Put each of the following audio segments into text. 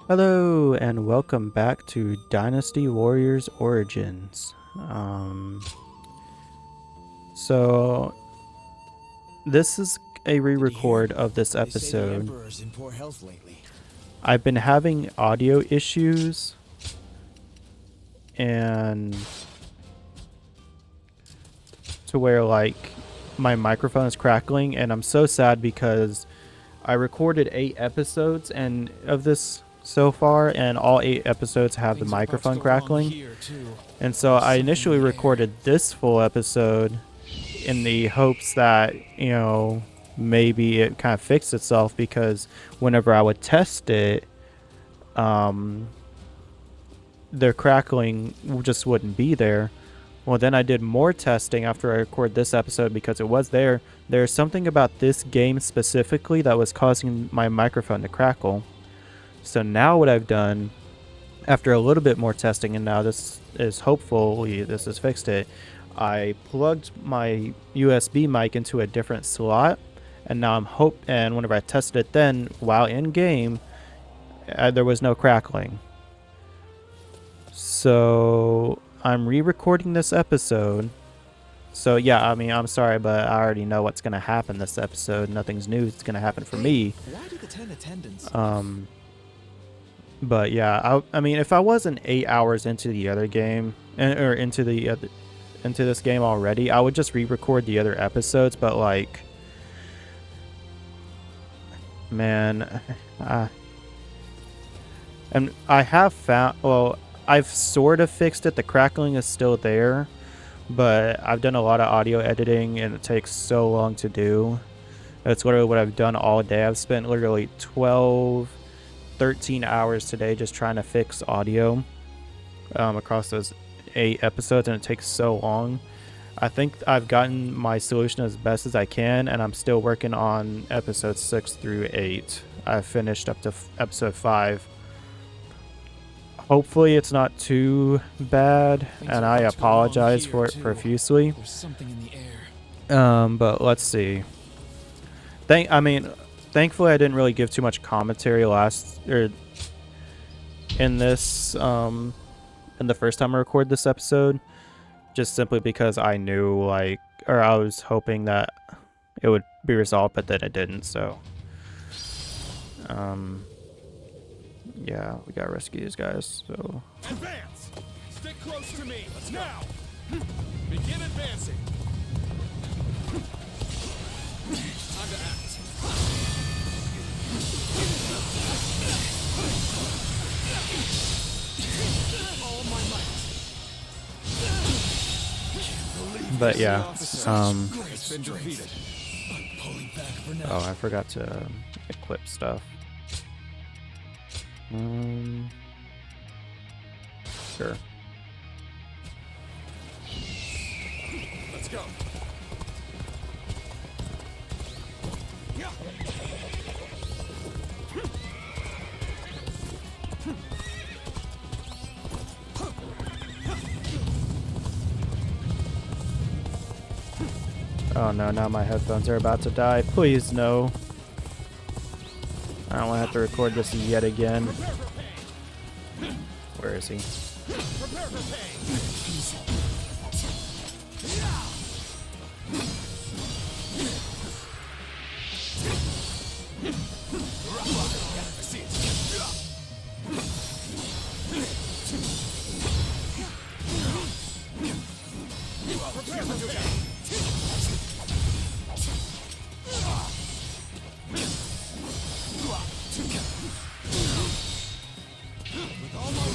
Hello and welcome back to Dynasty Warriors Origins. So this is a re-record of this They say the episode. Emperor's in poor health lately. I've been having audio issues and to where like my microphone is crackling, and I'm so sad because I recorded 8 episodes and of this so far, and all 8 episodes have the microphone crackling. And so I initially recorded this full episode in the hopes that, maybe it kind of fixed itself, because whenever I would test it, the crackling just wouldn't be there. Well, then I did more testing after I recorded this episode because it was there. There's something about this game specifically that was causing my microphone to crackle. So now what I've done, after a little bit more testing, and now this is hopefully this has fixed it, I plugged my USB mic into a different slot, and now and whenever I tested it then while in game, there was no crackling. So I'm re-recording this episode. So yeah, I mean, I'm sorry, but I already know what's gonna happen this episode. Nothing's new. It's gonna happen for me. Why do the 10 attendants? But yeah, I mean, if I wasn't 8 hours into the other game, or into this game already, I would just re-record the other episodes. But like, man, and I have found, well, I've sort of fixed it. The crackling is still there, but I've done a lot of audio editing, and it takes so long to do. That's literally what I've done all day. I've spent literally 13 hours today just trying to fix audio across those 8 episodes, and it takes so long. I think I've gotten my solution as best as I can, and I'm still working on episodes 6 through 8. I've finished up to episode 5. Hopefully it's not too bad, and I apologize for it profusely. There's something in the air. But let's see. Thankfully I didn't really give too much commentary in this in the first time I recorded this episode, just simply because I knew I was hoping that it would be resolved, but then it didn't. So yeah, we gotta rescue these guys. So advance! Stick close to me! Let's now! Begin advancing! Time to act. All my might. but yeah, It's been defeated. I'm pulling back for now. oh, I forgot to equip stuff. Sure. Let's go. Oh no, now my headphones are about to die. Please no. I don't want to have to record this yet again. Where is he? Prepare for pain! Prepare for pain! With all my might.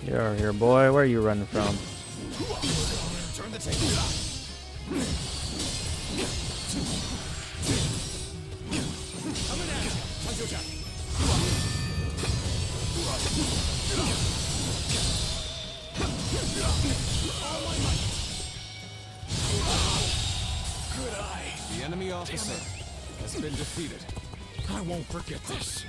You're here, boy. Where are you running from? Turn the tables. Coming at you. All my might. Good eye. The enemy officer has been defeated. I won't forget this.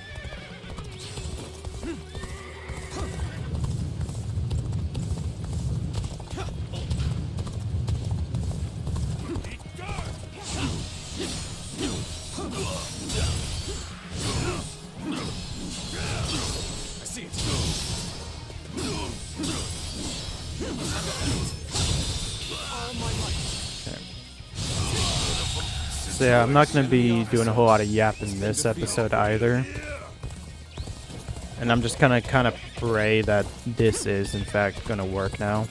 So yeah, I'm not going to be doing a whole lot of yapping this episode either. And I'm just gonna kind of pray that this is in fact gonna work now.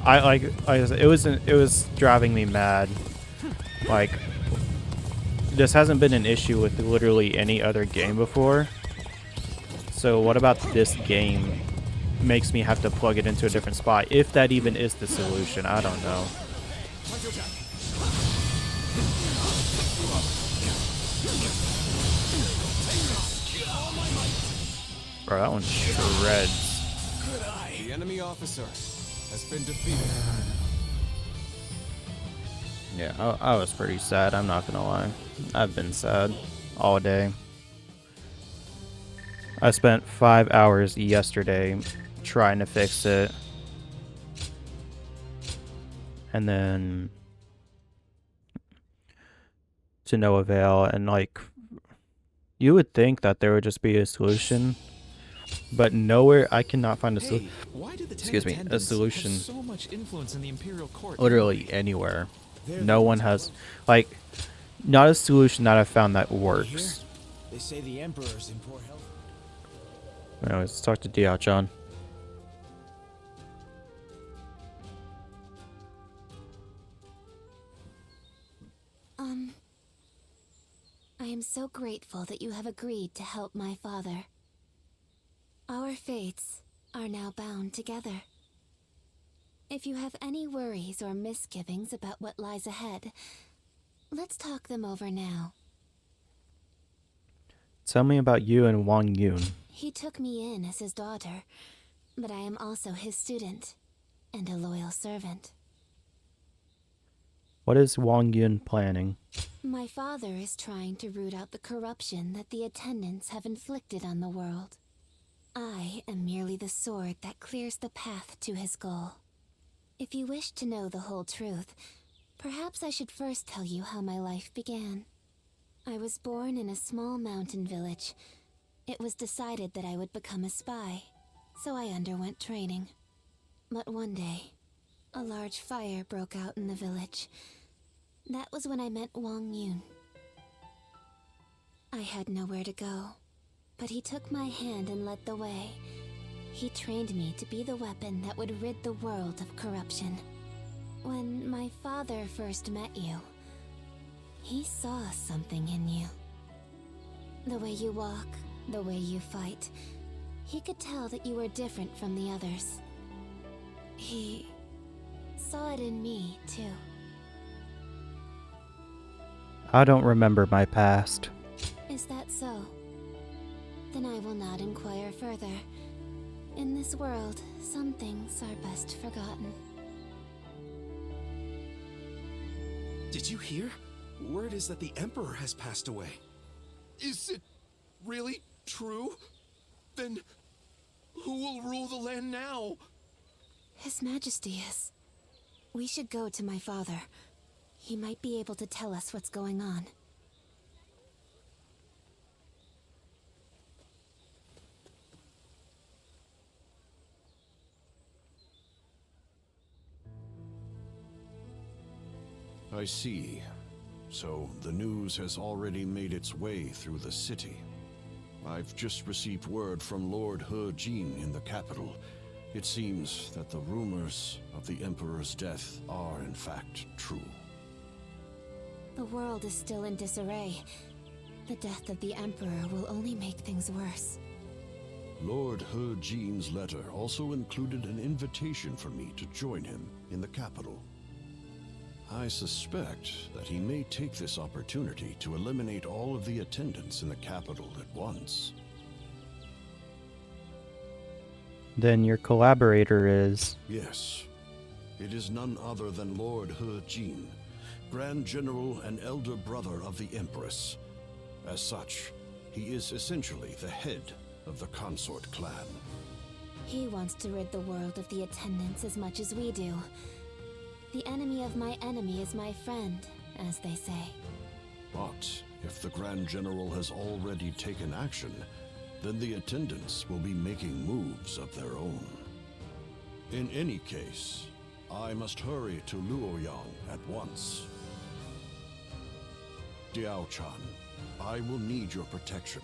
It was driving me mad. Like, this hasn't been an issue with literally any other game before. So what about this game makes me have to plug it into a different spot, if that even is the solution? I don't know. Bro, that one shreds. The enemy officer has been defeated. Yeah, I was pretty sad, I'm not gonna lie. I've been sad all day. I spent 5 hours yesterday trying to fix it. And then to no avail. And like, you would think that there would just be a solution, but nowhere. I cannot find a solution. Excuse me, a solution. So much influence in the Imperial Court. Literally anywhere. No one has, like, not a solution that I've found that works. They say the Emperor's in poor health. Anyways, let's talk to Diao John. I am so grateful that you have agreed to help my father. Our fates are now bound together. If you have any worries or misgivings about what lies ahead, let's talk them over now. Tell me about you and Wang Yun. He took me in as his daughter, but I am also his student and a loyal servant. What is Wang Yun planning? My father is trying to root out the corruption that the attendants have inflicted on the world. I am merely the sword that clears the path to his goal. If you wish to know the whole truth, perhaps I should first tell you how my life began. I was born in a small mountain village. It was decided that I would become a spy, so I underwent training. But one day, a large fire broke out in the village. That was when I met Wang Yun. I had nowhere to go, but he took my hand and led the way. He trained me to be the weapon that would rid the world of corruption. When my father first met you, he saw something in you. The way you walk, the way you fight, he could tell that you were different from the others. He saw it in me, too. I don't remember my past. Is that so? Then I will not inquire further. In this world, some things are best forgotten. Did you hear? Word is that the Emperor has passed away. Is it really true? Then who will rule the land now? His Majesty is. We should go to my father. He might be able to tell us what's going on. I see. So the news has already made its way through the city. I've just received word from Lord He Jin in the capital. It seems that the rumors of the Emperor's death are in fact true. The world is still in disarray. The death of the Emperor will only make things worse. Lord He Jin's letter also included an invitation for me to join him in the capital. I suspect that he may take this opportunity to eliminate all of the attendants in the capital at once. Then your collaborator is... Yes. It is none other than Lord He Jin, Grand General and elder brother of the Empress. As such, he is essentially the head of the Consort clan. He wants to rid the world of the attendants as much as we do. The enemy of my enemy is my friend, as they say. But if the Grand General has already taken action, then the attendants will be making moves of their own. In any case, I must hurry to Luoyang at once. Diao-chan, I will need your protection.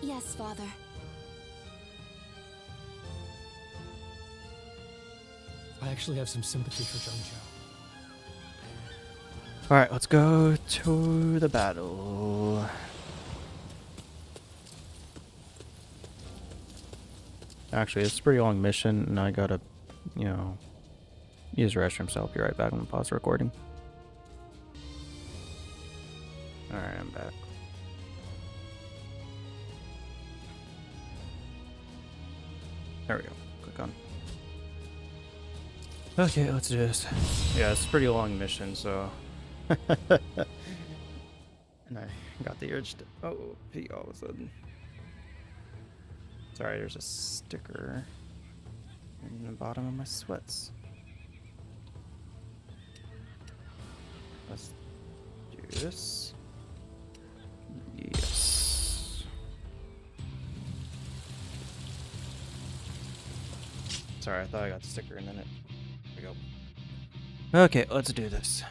Yes, Father. I actually have some sympathy for Zhang Zhao. Alright, let's go to the battle. Actually, it's a pretty long mission, and I gotta, you know, use the restroom, so I'll be right back. I'm gonna pause the recording. Alright, I'm back. There we go. Click on. Okay, let's do this. Yeah, it's a pretty long mission, so... and I got the urge to pee all of a sudden. Sorry, there's a sticker in the bottom of my sweats. Let's do this. Yes. Sorry, I thought I got the sticker and then it. There we go. Okay, let's do this.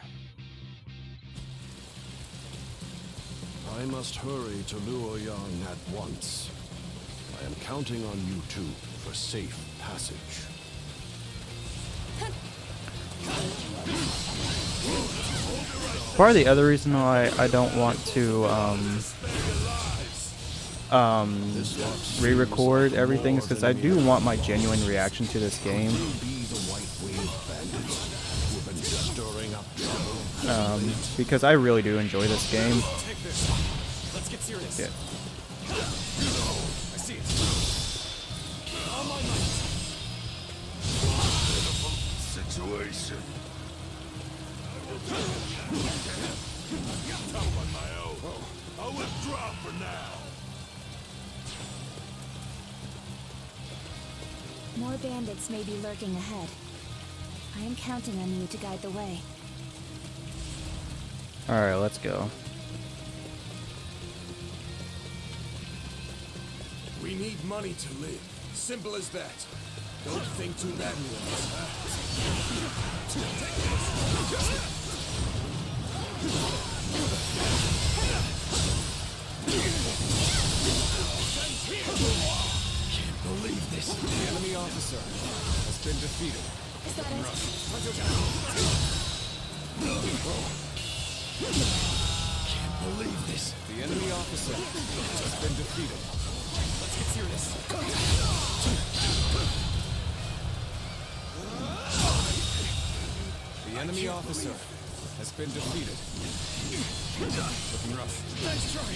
I must hurry to Luoyang at once. I am counting on you two for safe passage. Part of the other reason why I don't want to re-record everything is because I do want my genuine reaction to this game. Because I really do enjoy this game. Let's get serious. Yeah. I see it. All my might. Situation. I'll withdraw for now. More bandits may be lurking ahead. I am counting on you to guide the way. Alright, let's go. We need money to live. Simple as that. Don't think too badly of us. Can't believe this. The enemy officer has been defeated. Is that it? Can't believe this. The enemy officer has been defeated. Let's get serious. The enemy officer has been defeated. Looking rough. Nice try.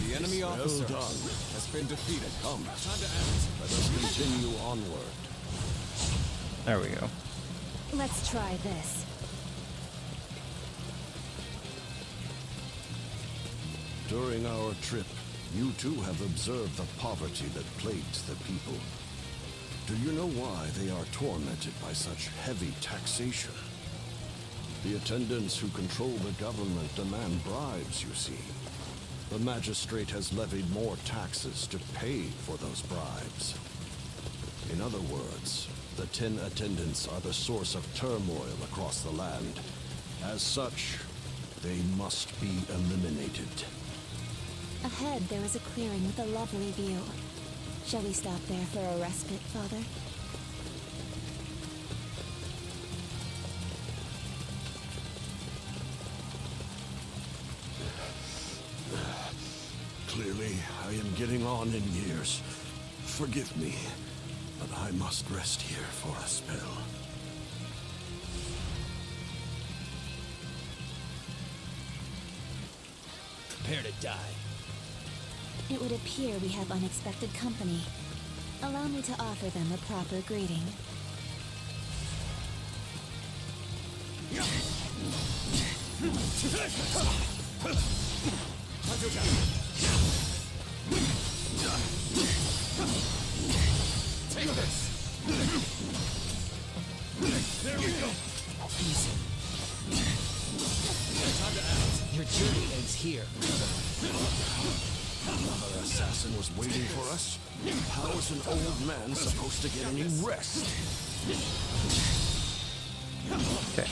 The enemy officer has been defeated. Come, Time to act. let us continue onward. There we go. Let's try this. During our trip, you too have observed the poverty that plagues the people. Do you know why they are tormented by such heavy taxation? The attendants who control the government demand bribes, you see. The magistrate has levied more taxes to pay for those bribes. In other words, the 10 attendants are the source of turmoil across the land. As such, they must be eliminated. Ahead, there is a clearing with a lovely view. Shall we stop there for a respite, Father? Clearly, I am getting on in years. Forgive me, but I must rest here for a spell. Prepare to die. It would appear we have unexpected company. Allow me to offer them a proper greeting. Take this. There we go. Easy. Time to act. Your journey ends here. Another assassin was waiting for us? How is an old man supposed to get any rest? Okay.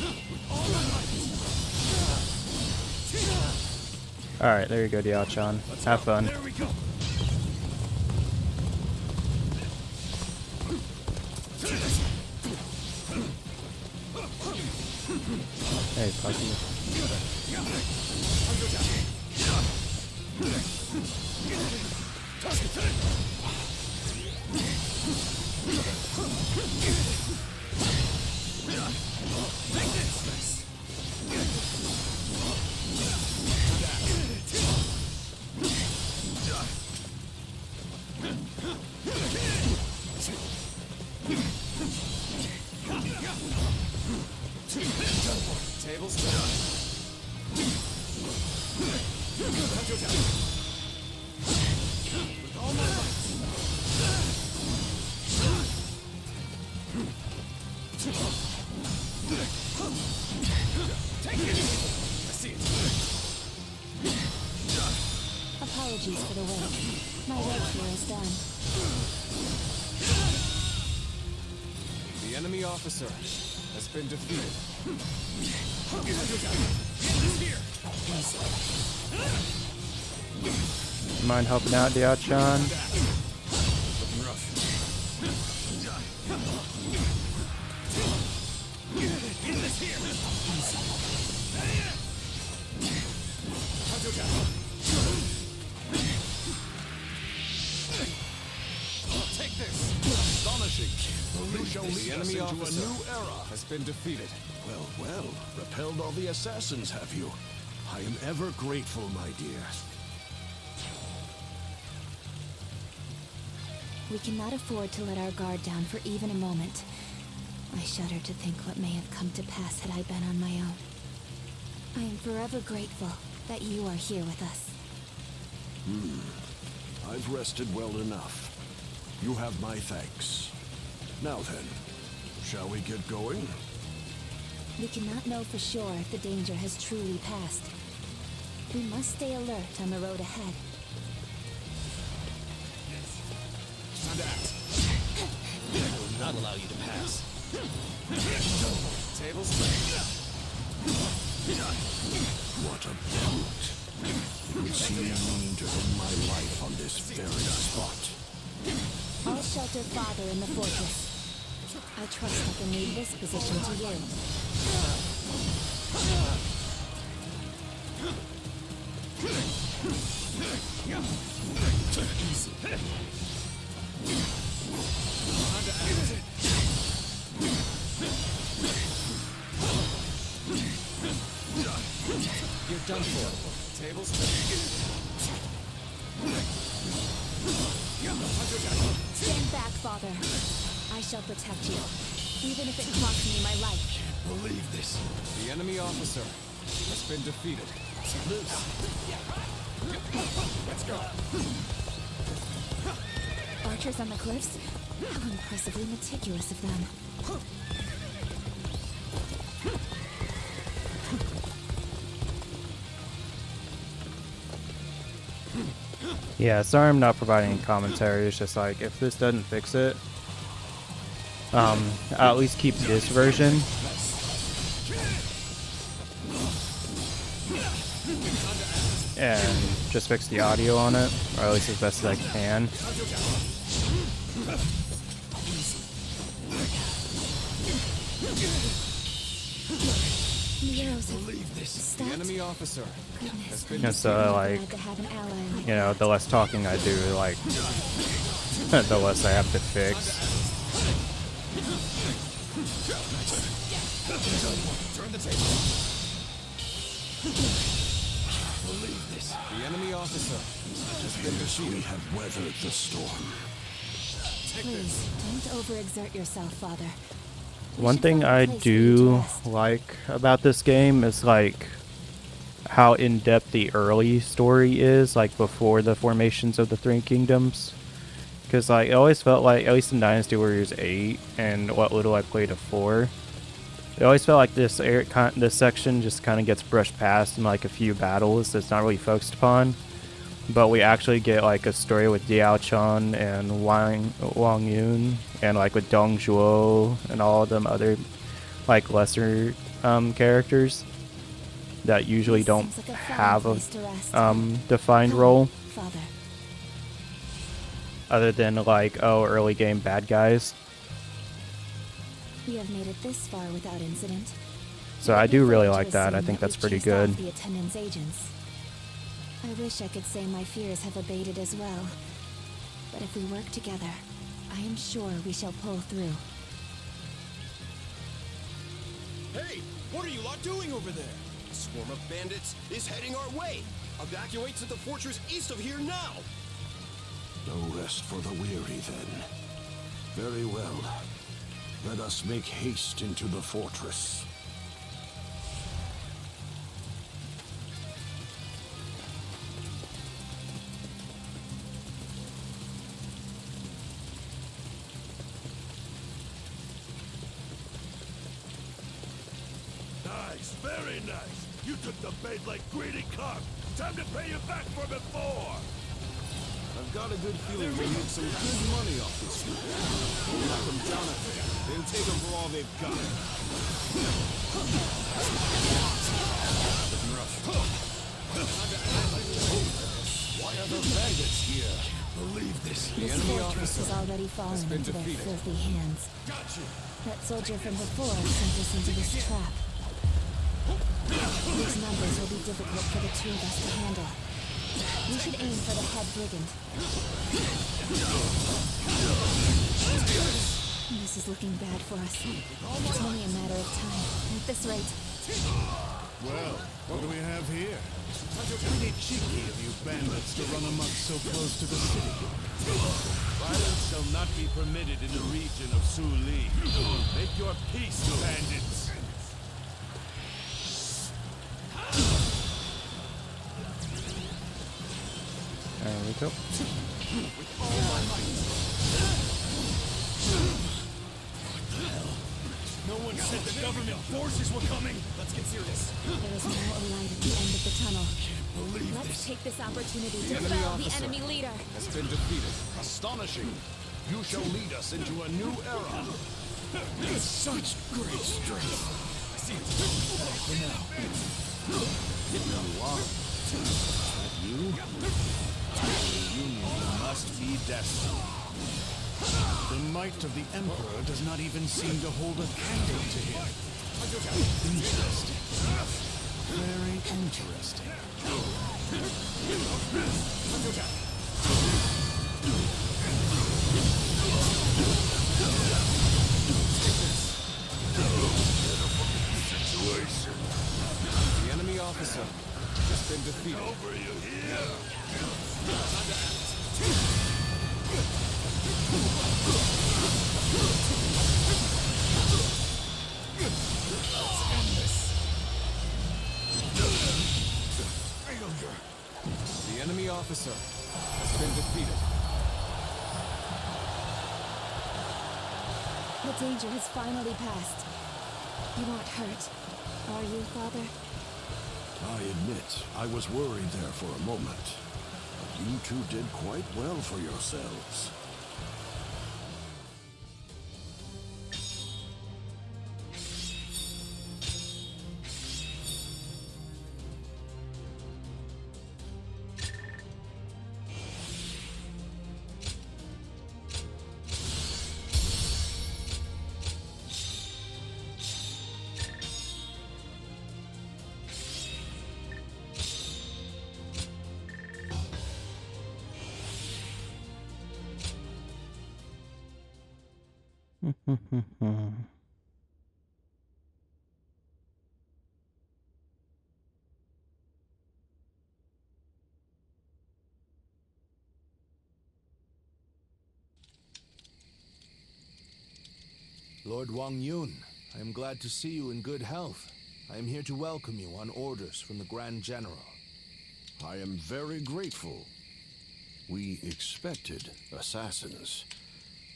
Alright, there you go, Diao-chan. Have fun. There we go. Hey, Pucky. Tables down. With all my might. Take it! I see it. Apologies for the wait. My work here is done. The enemy officer has been defeated. Mind helping out, Diao-chan? Looking rough. Get this here. Take this. Astonishing. You shall lead The us enemy into officer a new era. has been defeated. Well, well, repelled all the assassins, have you? I am ever grateful, my dear. We cannot afford to let our guard down for even a moment. I shudder to think what may have come to pass had I been on my own. I am forever grateful that you are here with us. I've rested well enough. You have my thanks. Now then, shall we get going? We cannot know for sure if the danger has truly passed. We must stay alert on the road ahead. Time to act. I will not allow you to pass. Tables ready. What a brute. It would seem mean to end my life on this very spot. I'll shelter Father in the fortress. I trust I can leave this position to you. You're done for. Tables ready. Stand back, Father. I shall protect you, even if it costs me my life. Believe this. The enemy officer has been defeated. Let's go. Archers on the cliffs? How impressively meticulous of them. Yeah, sorry I'm not providing any commentary. It's just like, if this doesn't fix it, I'll at least keep this version. And just fix the audio on it, or at least as best as I can. The arrows have The stopped. enemy officer has been And so, I'm like, glad to have an ally like you know, the less talking I do, like, the less I have to fix. Turn the table. Believe this. The enemy officer has been defeated. We have weathered the storm. Take Please, this. don't overexert yourself, Father. We One should thing find a I place for you to do rest. like about this game is, like, how in-depth the early story is, like, before the formations of the Three Kingdoms. Because, like, it always felt like, at least in Dynasty Warriors 8, and what little I played of 4, it always felt like this this section just kind of gets brushed past in, like, a few battles that's not really focused upon. but we actually get like a story with Diao Chun and Wang Yun, and like with Dong Zhuo and all of them other like lesser characters that usually This don't seems like a fine have place to rest. a defined Come, role Father. other than like early game bad guys. We have made it this far without incident. So Yet I do we really fail to like that. I assume think that's we've pretty chased good. off the attendants' agents. I wish I could say my fears have abated as well. But if we work together, I am sure we shall pull through. Hey, what are you lot doing over there? A swarm of bandits is heading our way. Evacuate to the fortress east of here now. No rest for the weary, then. Very well. Let us make haste into the fortress. Nice, very nice. You took the bait like greedy carp. Time to pay you back for before. I've got a good feeling we need some good money off this group. We'll knock them down a bit, then take them for all they've got. Looking rough. Why are the bandits here? Believe this. This enemy fortress officer has already fallen been into their defeated. filthy hands. Got you. That soldier from before sent us into this trap. These numbers will be difficult for the two of us to handle. We should aim for the head brigand. This is looking bad for us. It's only a matter of time. At this rate, Well, what do we have here? Pretty cheeky of you bandits to run amok so close to the city. Violence shall not be permitted in the region of Su Li. Make your peace, bandits. There we go. No one said the government forces were coming. Let's get serious. there is now a light at the end of the tunnel. Believe Let's this. take this opportunity to enemy fell the officer. enemy leader. Has been defeated. Astonishing. You shall lead us into a new era. With such great strength. I see it. For now. You are. That you? The Union must be destined. The might of the Emperor does not even seem to hold a candle to him. Interesting. Very interesting. Situation. The enemy officer has been defeated. Over you here. The enemy officer has been defeated. The danger has finally passed. You aren't hurt, are you, Father? I admit, I was worried there for a moment. But you two did quite well for yourselves. Lord Wang Yun, I am glad to see you in good health. I am here to welcome you on orders from the Grand General. I am very grateful. We expected assassins,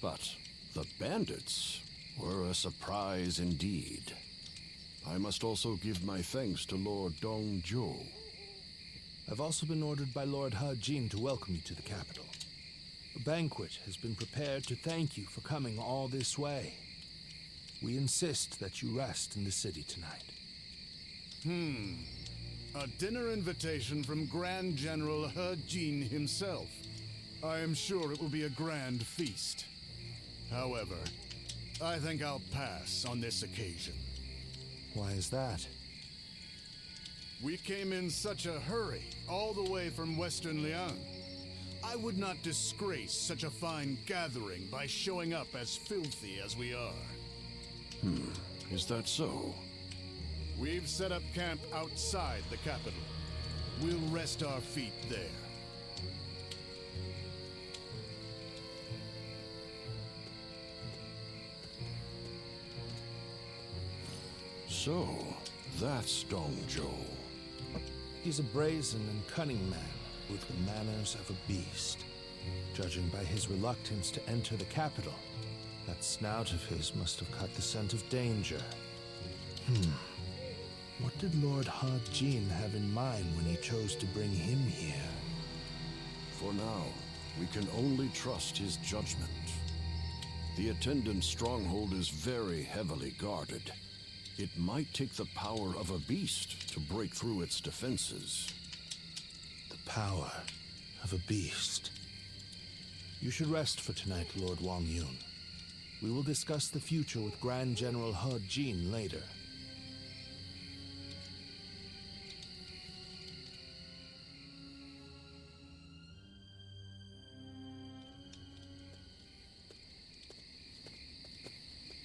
but the bandits were a surprise indeed. I must also give my thanks to Lord Dong Zhuo. I've also been ordered by Lord Jin to welcome you to the capital. A banquet has been prepared to thank you for coming all this way. We insist that you rest in the city tonight. A dinner invitation from Grand General Jin himself. I am sure it will be a grand feast. However, I think I'll pass on this occasion. Why is that? We came in such a hurry, all the way from Western Liang. I would not disgrace such a fine gathering by showing up as filthy as we are. Is that so? We've set up camp outside the capital. We'll rest our feet there. So, that's Dongzhou. He's a brazen and cunning man with the manners of a beast. Judging by his reluctance to enter the capital, that snout of his must have caught the scent of danger. What did Lord Jin have in mind when he chose to bring him here? For now, we can only trust his judgment. The attendant stronghold is very heavily guarded. It might take the power of a beast to break through its defenses. The power of a beast. You should rest for tonight, Lord Wang Yun. We will discuss the future with Grand General Jin later.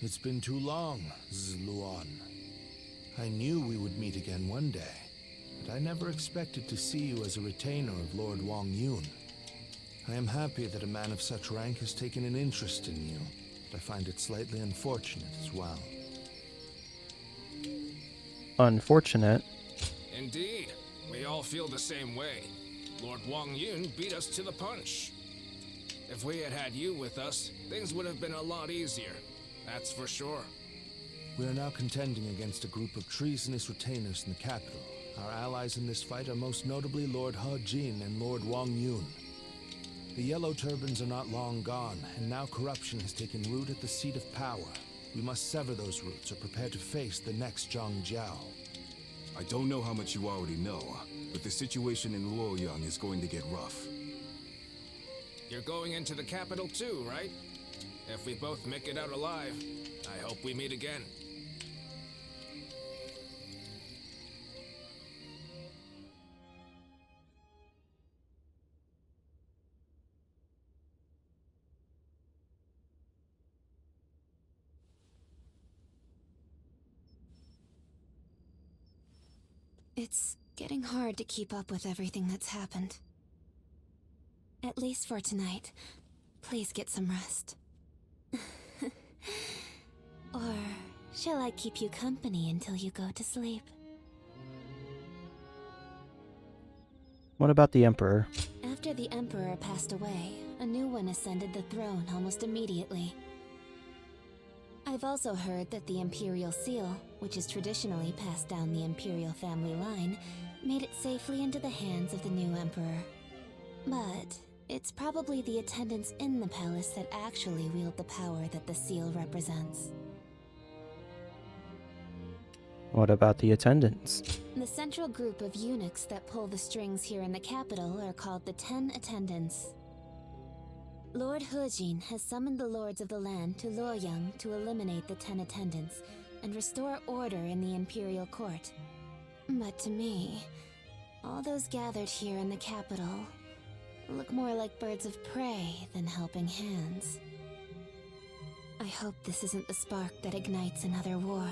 It's been too long, Zluan. I knew we would meet again one day, but I never expected to see you as a retainer of Lord Wang Yun. I am happy that a man of such rank has taken an interest in you, but I find it slightly unfortunate as well. Unfortunate? Indeed. We all feel the same way. Lord Wang Yun beat us to the punch. If we had had you with us, things would have been a lot easier. That's for sure. We are now contending against a group of treasonous retainers in the capital. Our allies in this fight are most notably Lord Jin and Lord Wang Yun. The Yellow Turbans are not long gone, and now corruption has taken root at the seat of power. We must sever those roots or prepare to face the next Zhang Jiao. I don't know how much you already know, but the situation in Luoyang is going to get rough. You're going into the capital too, right? If we both make it out alive, I hope we meet again. It's getting hard to keep up with everything that's happened. At least for tonight. Please get some rest. Or shall I keep you company until you go to sleep? What about the Emperor? After the Emperor passed away, a new one ascended the throne almost immediately. I've also heard that the Imperial Seal, which is traditionally passed down the Imperial family line, made it safely into the hands of the new Emperor. But it's probably the attendants in the palace that actually wield the power that the seal represents. What about the attendants? The central group of eunuchs that pull the strings here in the capital are called the 10 Attendants. Lord Jin has summoned the lords of the land to Luoyang to eliminate the 10 Attendants and restore order in the Imperial Court. But to me, all those gathered here in the capital look more like birds of prey than helping hands. I hope this isn't the spark that ignites another war.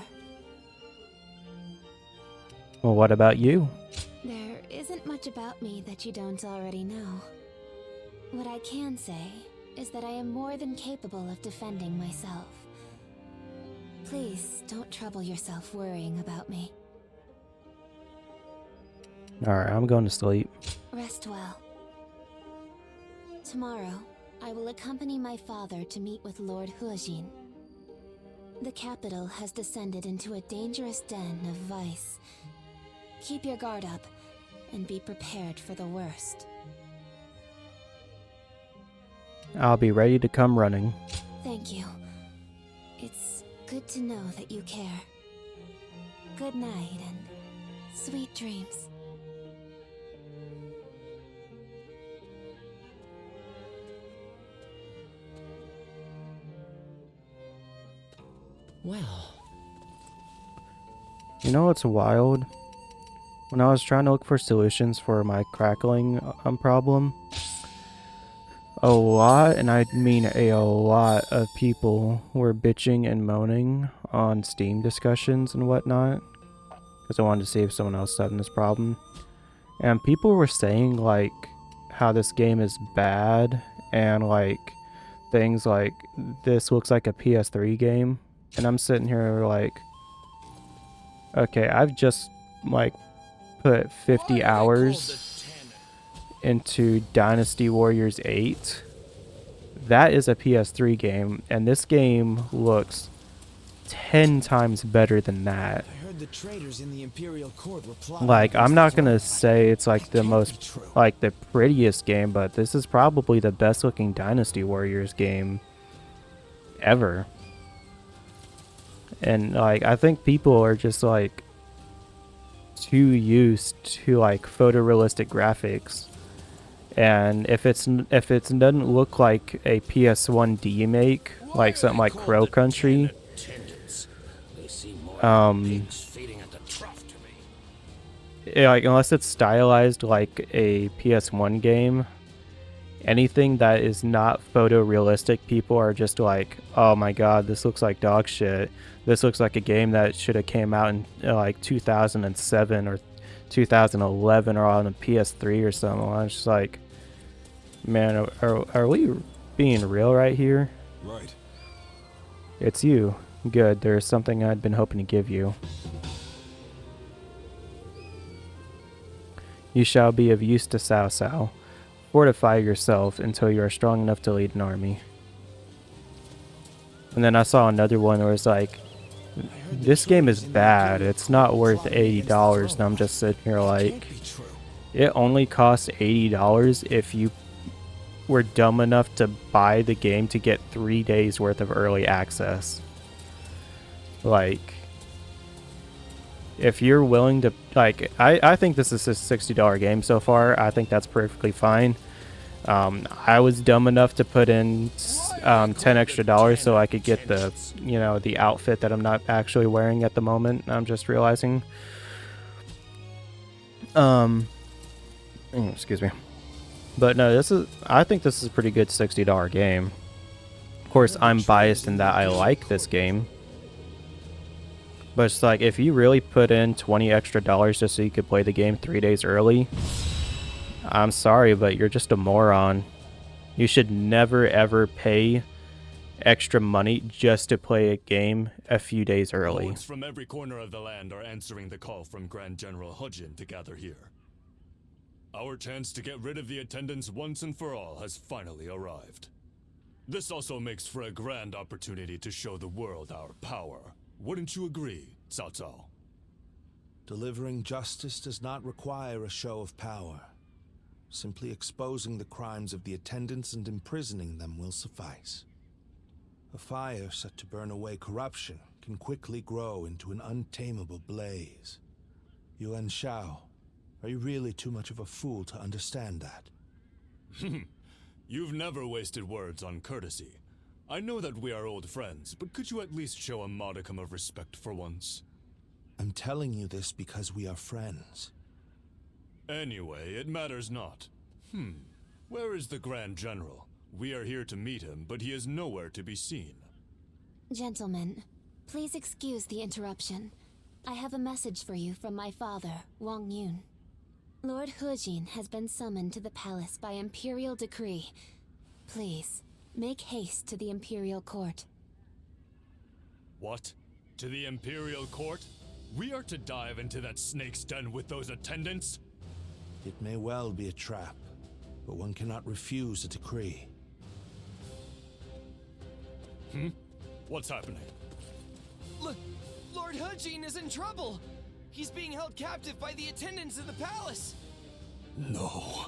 Well, what about you? There isn't much about me that you don't already know. What I can say is that I am more than capable of defending myself. Please don't trouble yourself worrying about me. Alright, I'm going to sleep. Rest well. Tomorrow, I will accompany my father to meet with Lord Jin. The capital has descended into a dangerous den of vice. Keep your guard up, and be prepared for the worst. I'll be ready to come running. Thank you. It's good to know that you care. Good night and sweet dreams. Well, You know what's wild? When I was trying to look for solutions for my crackling problem, a lot, and I mean a lot of people were bitching and moaning on Steam discussions and whatnot, because I wanted to see if someone else had this problem. And people were saying like how this game is bad and like things like this looks like a PS3 game. And I'm sitting here like, okay, I've just like put 50 hours into Dynasty Warriors 8. That is a PS3 game, and this game looks 10 times better than that. I heard the traders in the Imperial Court were plotting. Like, I'm against not the gonna throne. say it's like the That can't most, be true. like the prettiest game, but this is probably the best looking Dynasty Warriors game ever. And like, I think people are just like too used to like photorealistic graphics, and if it doesn't look like a PS1 remake, like something like Crow Country, like unless it's stylized like a PS1 game, anything that is not photorealistic, people are just like, oh my god, this looks like dog shit. This looks like a game that should have came out in like 2007 or 2011 or on a PS3 or something. I was just like, man, are we being real right here? Right. It's you. Good, there's something I'd been hoping to give you. You shall be of use to Cao Cao. Fortify yourself until you are strong enough to lead an army. And then I saw another one where it's like, this game is bad, it's not worth $80, and I'm just sitting here like, it only costs $80 if you were dumb enough to buy the game to get 3 days worth of early access. Like, if you're willing to, like, I think this is a $60 game so far. I think that's perfectly fine. I was dumb enough to put in $10 extra so I could get the, you know, the outfit that I'm not actually wearing at the moment. I'm just realizing. Excuse me. But no, I think this is a pretty good $60 game. Of course, I'm biased in that I like this game. But it's like, if you really put in $20 extra just so you could play the game 3 days early, I'm sorry, but you're just a moron. You should never ever pay extra money just to play a game a few days early. Lords from every corner of the land are answering the call from Grand General He Jin to gather here. Our chance to get rid of the attendants once and for all has finally arrived. This also makes for a grand opportunity to show the world our power. Wouldn't you agree, Cao Cao? Delivering justice does not require a show of power. Simply exposing the crimes of the attendants and imprisoning them will suffice. A fire set to burn away corruption can quickly grow into an untamable blaze. Yuan Shao, are you really too much of a fool to understand that? You've never wasted words on courtesy. I know that we are old friends, but could you at least show a modicum of respect for once? I'm telling you this because we are friends. Anyway, it matters not. Where is the Grand General? We are here to meet him, but he is nowhere to be seen. Gentlemen, please excuse the interruption. I have a message for you from my father, Wang Yun. Lord He Jin has been summoned to the palace by imperial decree. Please, make haste to the Imperial Court. What? To the Imperial Court? We are to dive into that snake's den with those attendants? It may well be a trap, but one cannot refuse a decree. What's happening? Lord He Jin is in trouble! He's being held captive by the attendants of the palace! No.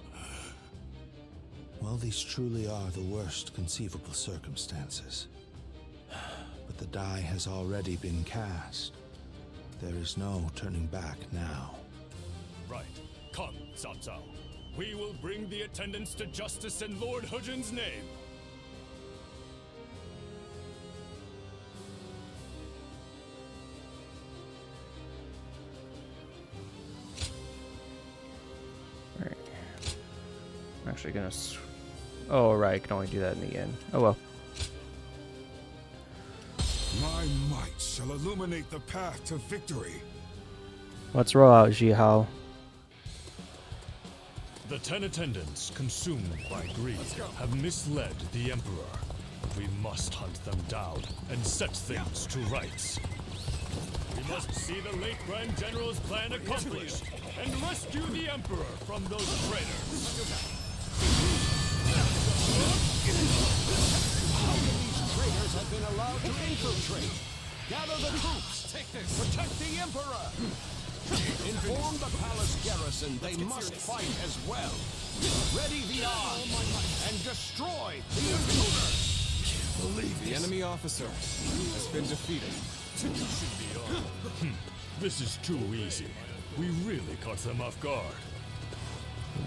Well, these truly are the worst conceivable circumstances. But the die has already been cast. There is no turning back now. Right. Come, Cao Cao. We will bring the attendants to justice in Lord Hujin's name. Alright. I'm actually gonna... Oh, right, I can only do that in the end. Oh well. My might shall illuminate the path to victory. Let's roll out, Jihao. The 10 attendants, consumed by greed, have misled the Emperor. We must hunt them down and set things to rights. We must see the late Grand General's plan accomplished and rescue the Emperor from those traitors. How many traitors have been allowed to infiltrate? Gather the troops. Take this. Protect the Emperor. Inform the palace garrison they must fight as well. Ready the arms and destroy the intruder. Believe The enemy officer has been defeated. This is too easy. We really caught them off guard.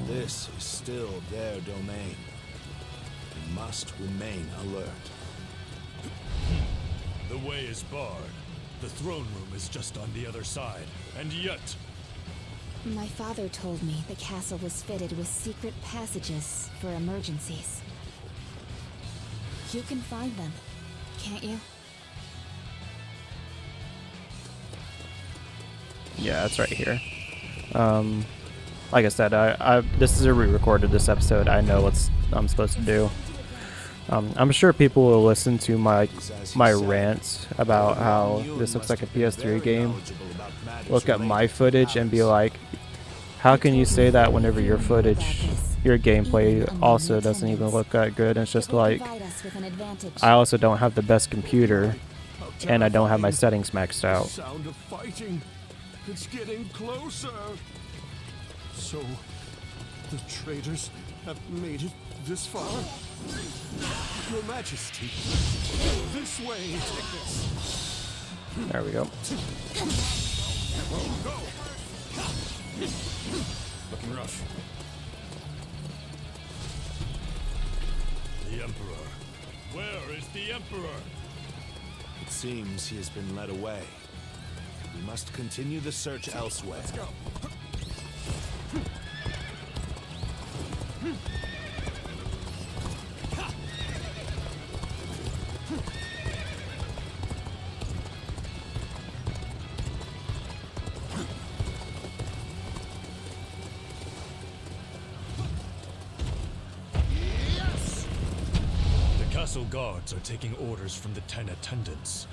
This is still their domain. We must remain alert. The way is barred. The throne room is just on the other side. And yet... My father told me the castle was fitted with secret passages for emergencies. You can find them, can't you? Yeah, it's right here. Like I said, this is a re-recorded this episode. I know what I'm supposed to do. I'm sure people will listen to my rant about how this looks like a PS3 game. Look at my footage and be like, how can you say that whenever your footage, your gameplay also doesn't even look that good? And it's just like, I also don't have the best computer, and I don't have my settings maxed out. Sound of fighting. It's getting closer. So, the traitors have made it this far? Your Majesty, this way. There we go. Looking rough. The Emperor. Where is the Emperor? It seems he has been led away. We must continue the search elsewhere. Let's go. The castle guards are taking orders from the 10 attendants.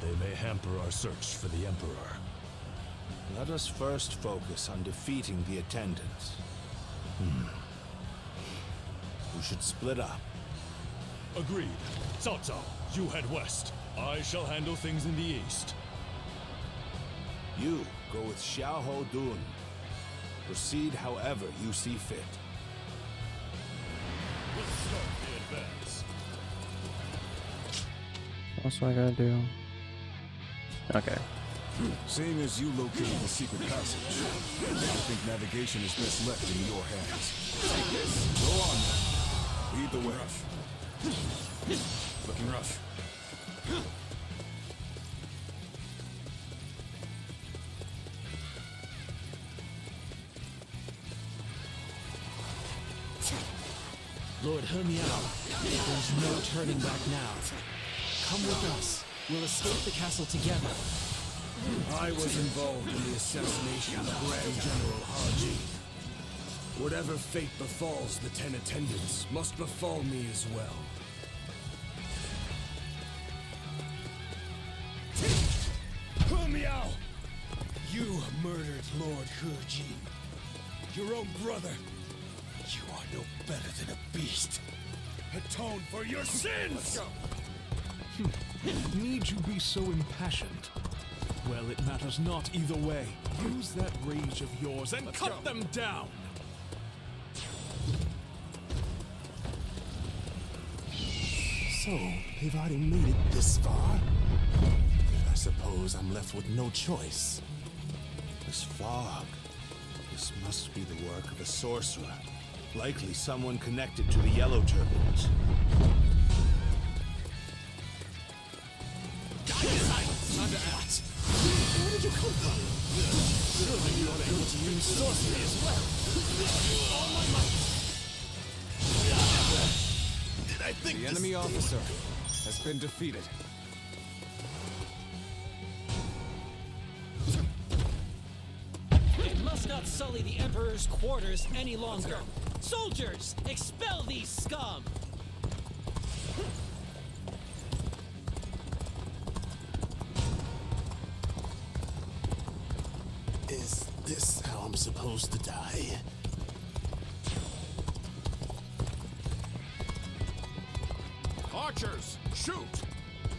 They may hamper our search for the Emperor. Let us first focus on defeating the attendants. We should split up. Agreed. Cao Cao, you head west. I shall handle things in the east. You go with Xiaohou Dun. Proceed however you see fit. Let's start the advance. What's I gotta do? Okay. Seeing as you located the secret passage, I think navigation is best left in your hands. Take this. Go on. Lead the way. Looking rough. Lord He Miao, there's no turning back now. Come with us. We'll escape the castle together. I was involved in the assassination of Grand General Haji. Whatever fate befalls the 10 attendants must befall me as well. He Miao! You murdered Lord He Jin, your own brother. You are no better than a beast. Atone for your sins! Need you be so impassioned? Well, it matters not either way. Use that rage of yours and cut them down! So, they've already made it this far? I suppose I'm left with no choice. This fog. This must be the work of a sorcerer. Likely someone connected to the Yellow Turbans. What? Where did you come from? Surely you are able to use sorcery as well. All my might. Did I think The enemy officer has been defeated. It must not sully the Emperor's quarters any longer. Soldiers, expel these scum! Is this how I'm supposed to die? Archers, shoot!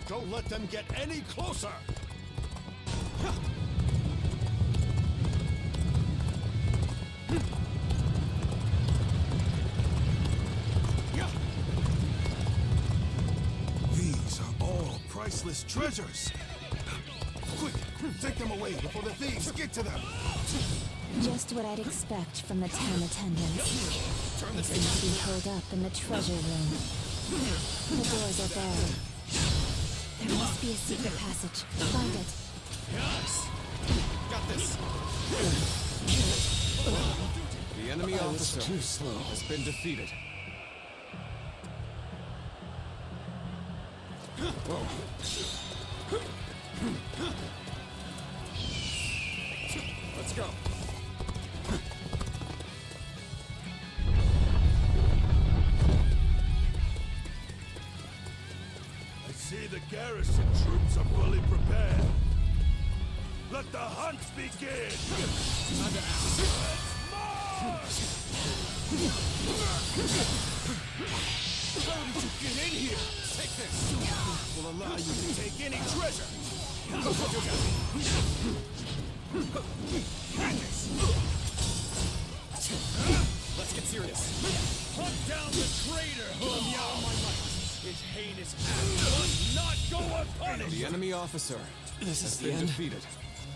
Don't let them get any closer! These are all priceless treasures. Quick, take them away before the thieves get to them. Just what I'd expect from the 10 attendants. They seem to be holed up in the treasure room. The doors are barred. There must be a secret passage. Find it. Got this. The enemy officer Too slow. has been defeated. Let's go. I see the garrison troops are fully prepared. Let the hunt begin! How did you get in here? Take this! Will allow you to take any treasure! Let's get serious. Hunt down the traitor, His heinous act must not go unpunished! The enemy officer This is has the been end. defeated.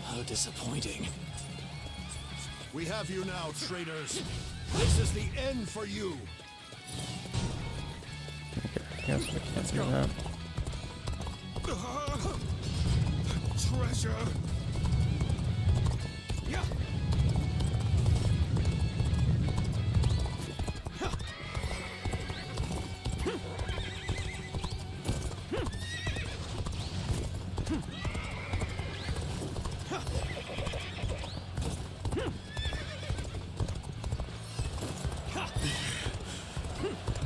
How disappointing. We have you now, traitors. This is the end for you. Yes, we can't do that. Treasure. Yeah.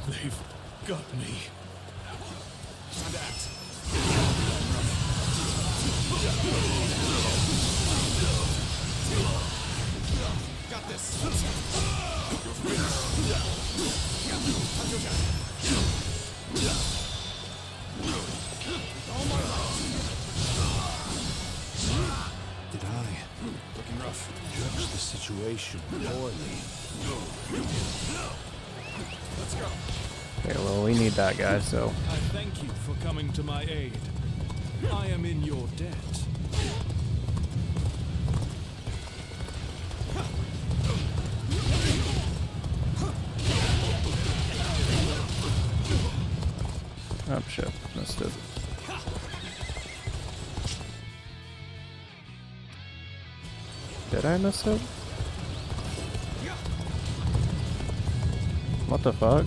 They've got me. Time to act. Got this. You're Did I looking rough. judge the situation poorly? Let's go. Okay, well, we need that guy, so. I thank you for coming to my aid. I am in your debt. Oh, shit. Missed it. Did I miss it? What the fuck?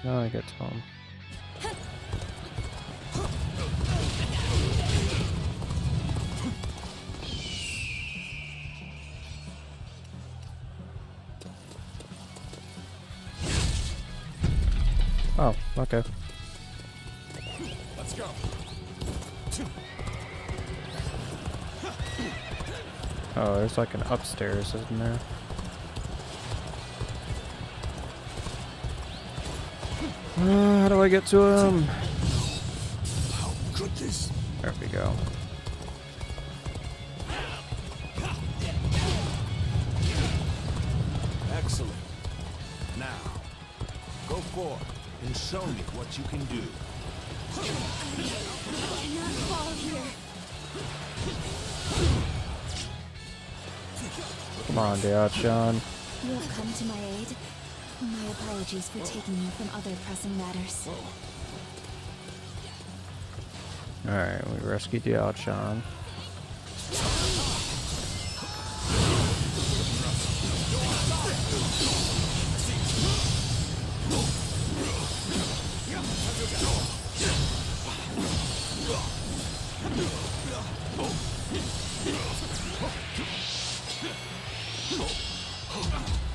Now I get Tom. Oh, okay. Let's go. Oh, there's like an upstairs, isn't there? How do I get to him? How could this? There we go. before and show me what you can do. I cannot fall here. Come on, Diachan. You have come to my aid. My apologies for taking you from other pressing matters. Alright, we rescued Diachan.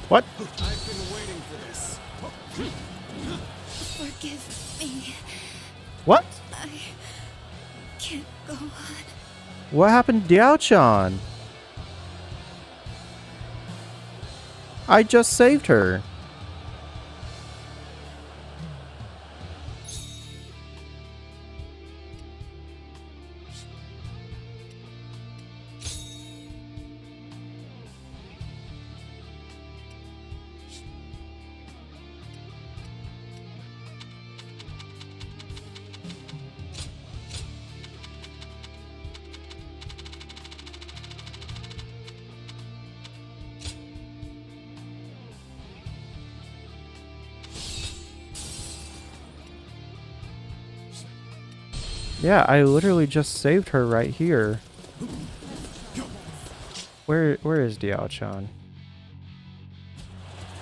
What? I've been waiting for this. Forgive me. What? I can't go on. What happened to Diachan? I just saved her. Yeah, I literally just saved her right here. Where is Diachan?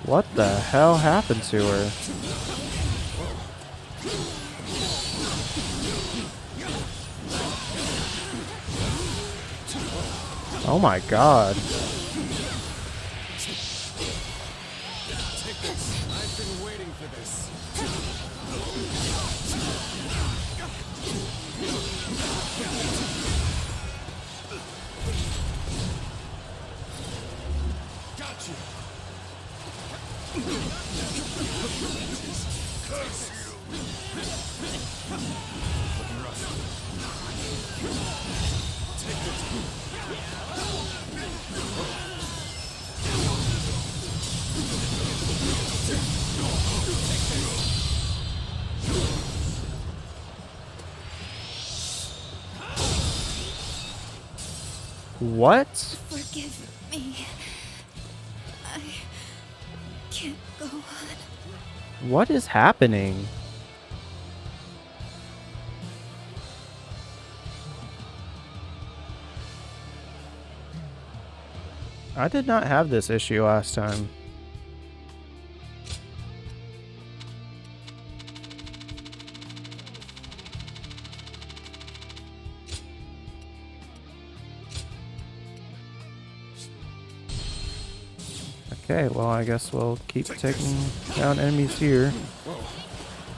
What the hell happened to her? Oh my god. I've been waiting for this. Got you. Curse you. Looking rough. Take this. What? Forgive me. I can't go on. What is happening? I did not have this issue last time. Okay, well, I guess we'll keep taking down enemies here. Whoa,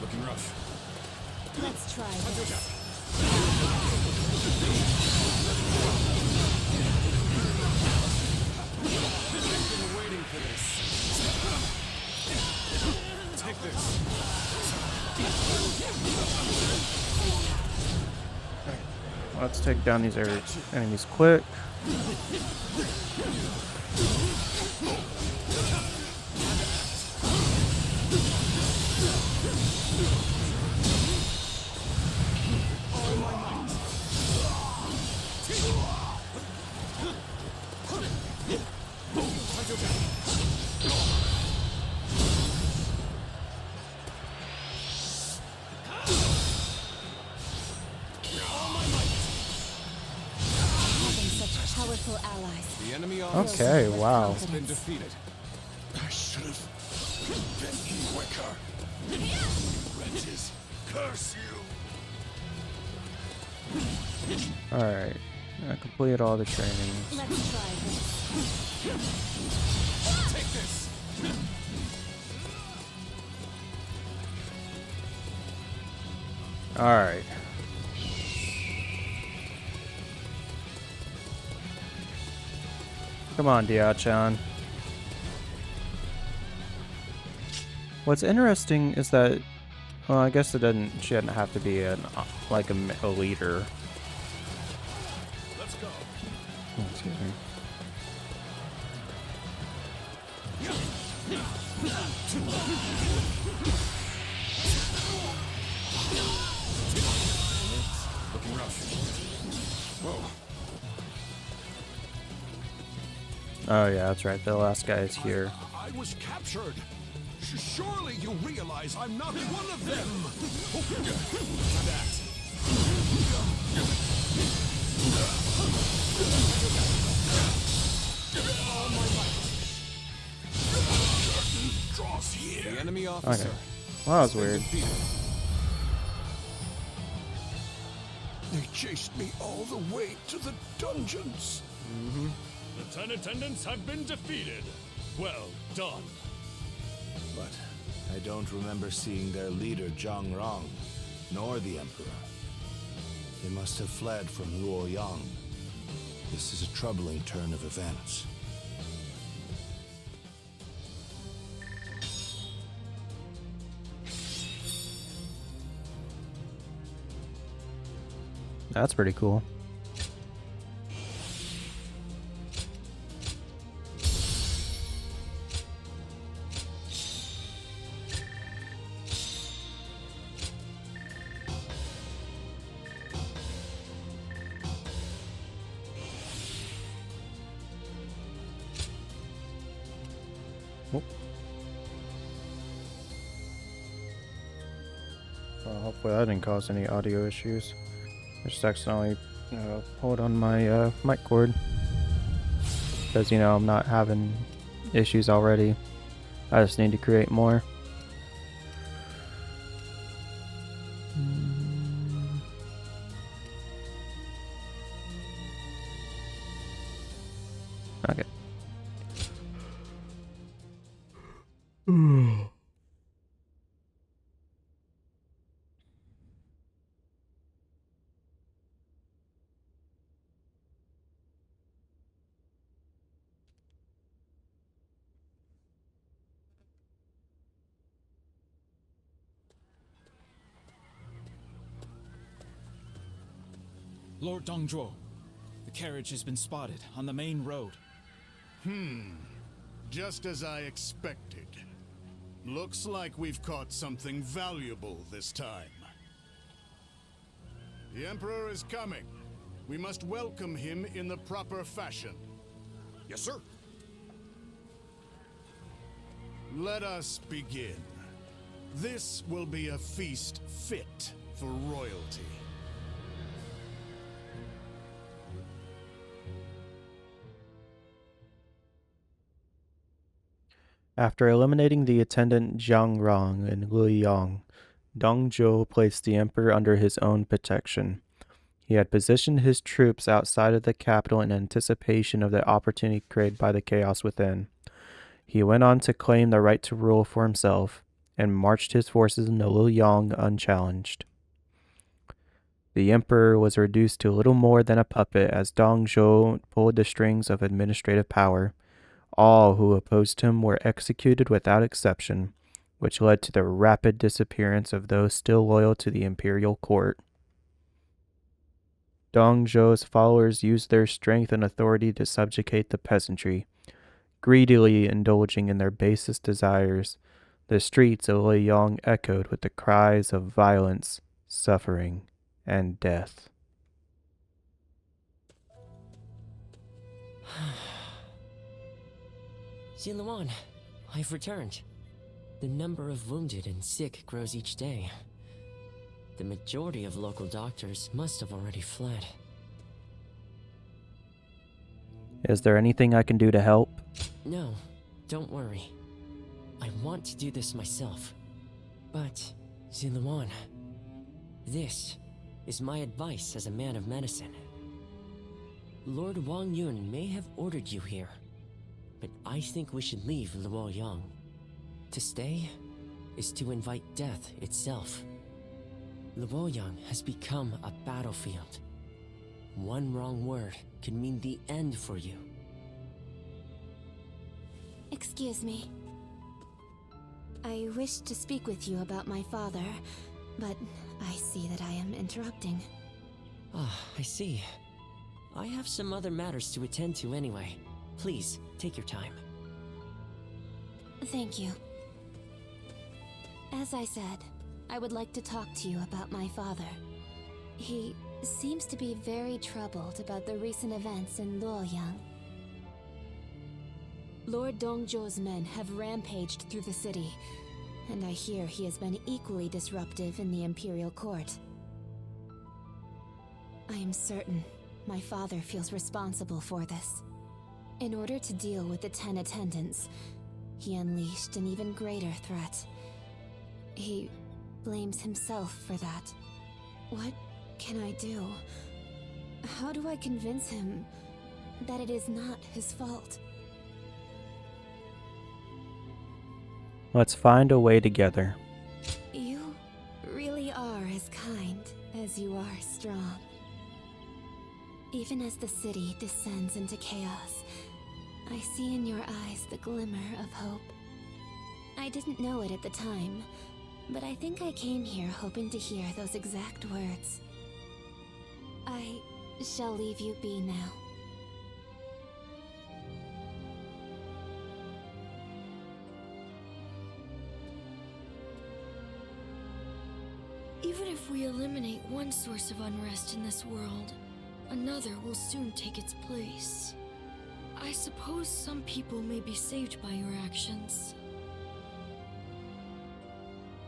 looking rough. Let's try this. I've been waiting for this. Take this. Let's take down these enemies quick. Powerful allies. The enemy Okay, wow. has been defeated. I should have been quicker. Wretches, curse you. Alright. I completed all the training. Let's try this. Take this. Alright. Come on, Diachan. What's interesting is that, well, I guess she didn't have to be a leader. Let's go. Oh, excuse me. Oh yeah, that's right. The last guy is here. I was captured. Surely you realize I'm not one of them. The enemy officer. Okay. Well, that was weird. They chased me all the way to the dungeons. The 10 attendants have been defeated. Well done. But I don't remember seeing their leader Zhang Rong, nor the Emperor. They must have fled from Luoyang. This is a troubling turn of events. That's pretty cool. Well, hopefully that didn't cause any audio issues. I just accidentally pulled on my mic cord because, you know, I'm not having issues already. I just need to create more. Okay. Lord Dongzhuo, the carriage has been spotted on the main road. Just as I expected. Looks like we've caught something valuable this time. The Emperor is coming. We must welcome him in the proper fashion. Yes, sir. Let us begin. This will be a feast fit for royalty. After eliminating the attendant Zhang Rong in Luoyang, Dongzhuo placed the emperor under his own protection. He had positioned his troops outside of the capital in anticipation of the opportunity created by the chaos within. He went on to claim the right to rule for himself and marched his forces into Luoyang unchallenged. The emperor was reduced to little more than a puppet as Dongzhuo pulled the strings of administrative power. All who opposed him were executed without exception, which led to the rapid disappearance of those still loyal to the imperial court. Dongzhuo's followers used their strength and authority to subjugate the peasantry, greedily indulging in their basest desires. The streets of Luoyang echoed with the cries of violence, suffering, and death. Ziluan, I've returned. The number of wounded and sick grows each day. The majority of local doctors must have already fled. Is there anything I can do to help? No, don't worry. I want to do this myself. But, Ziluan, this is my advice as a man of medicine. Lord Wang Yun may have ordered you here, but I think we should leave Luoyang. To stay is to invite death itself. Luoyang has become a battlefield. One wrong word could mean the end for you. Excuse me. I wish to speak with you about my father, but I see that I am interrupting. Ah, I see. I have some other matters to attend to anyway. Please, take your time. Thank you. As I said, I would like to talk to you about my father. He seems to be very troubled about the recent events in Luoyang. Lord Dongzhou's men have rampaged through the city, and I hear he has been equally disruptive in the Imperial Court. I am certain my father feels responsible for this. In order to deal with the 10 Attendants, he unleashed an even greater threat. He blames himself for that. What can I do? How do I convince him that it is not his fault? Let's find a way together. You really are as kind as you are strong. Even as the city descends into chaos, I see in your eyes the glimmer of hope. I didn't know it at the time, but I think I came here hoping to hear those exact words. I shall leave you be now. Even if we eliminate one source of unrest in this world, another will soon take its place. I suppose some people may be saved by your actions.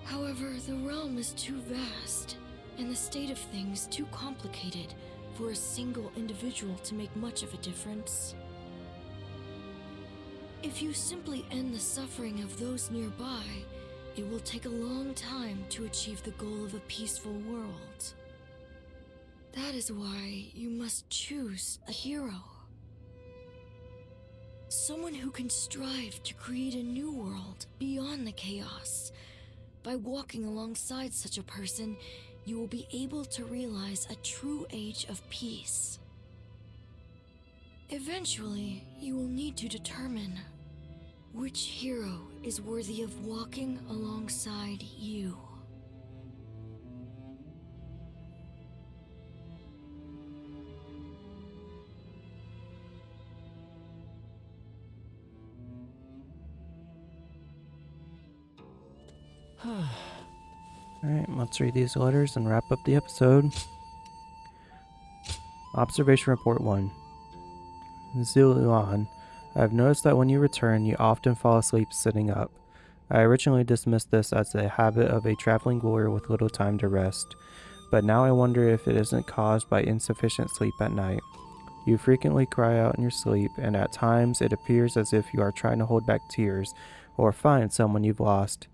However, the realm is too vast, and the state of things too complicated for a single individual to make much of a difference. If you simply end the suffering of those nearby, it will take a long time to achieve the goal of a peaceful world. That is why you must choose a hero. Someone who can strive to create a new world beyond the chaos. By walking alongside such a person, you will be able to realize a true age of peace. Eventually, you will need to determine which hero is worthy of walking alongside you. Alright, let's read these letters and wrap up the episode. Observation Report 1. Ziluan, I have noticed that when you return, you often fall asleep sitting up. I originally dismissed this as the habit of a traveling warrior with little time to rest, but now I wonder if it isn't caused by insufficient sleep at night. You frequently cry out in your sleep, and at times it appears as if you are trying to hold back tears or find someone you've lost.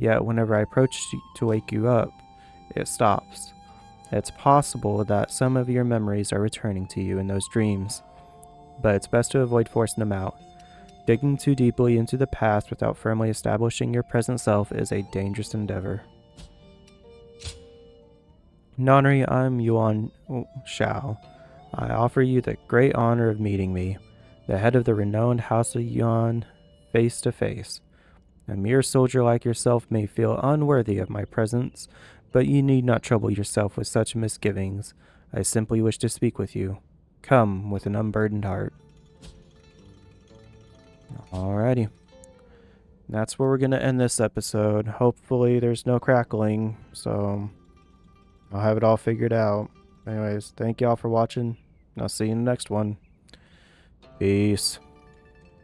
Yet whenever I approach to wake you up, it stops. It's possible that some of your memories are returning to you in those dreams, but it's best to avoid forcing them out. Digging too deeply into the past without firmly establishing your present self is a dangerous endeavor. Nonri, I'm Yuan Shao. I offer you the great honor of meeting me, the head of the renowned House of Yuan, face to face. A mere soldier like yourself may feel unworthy of my presence, but you need not trouble yourself with such misgivings. I simply wish to speak with you. Come with an unburdened heart. Alrighty. That's where we're going to end this episode. Hopefully there's no crackling, so I'll have it all figured out. Anyways, thank y'all for watching. I'll see you in the next one. Peace.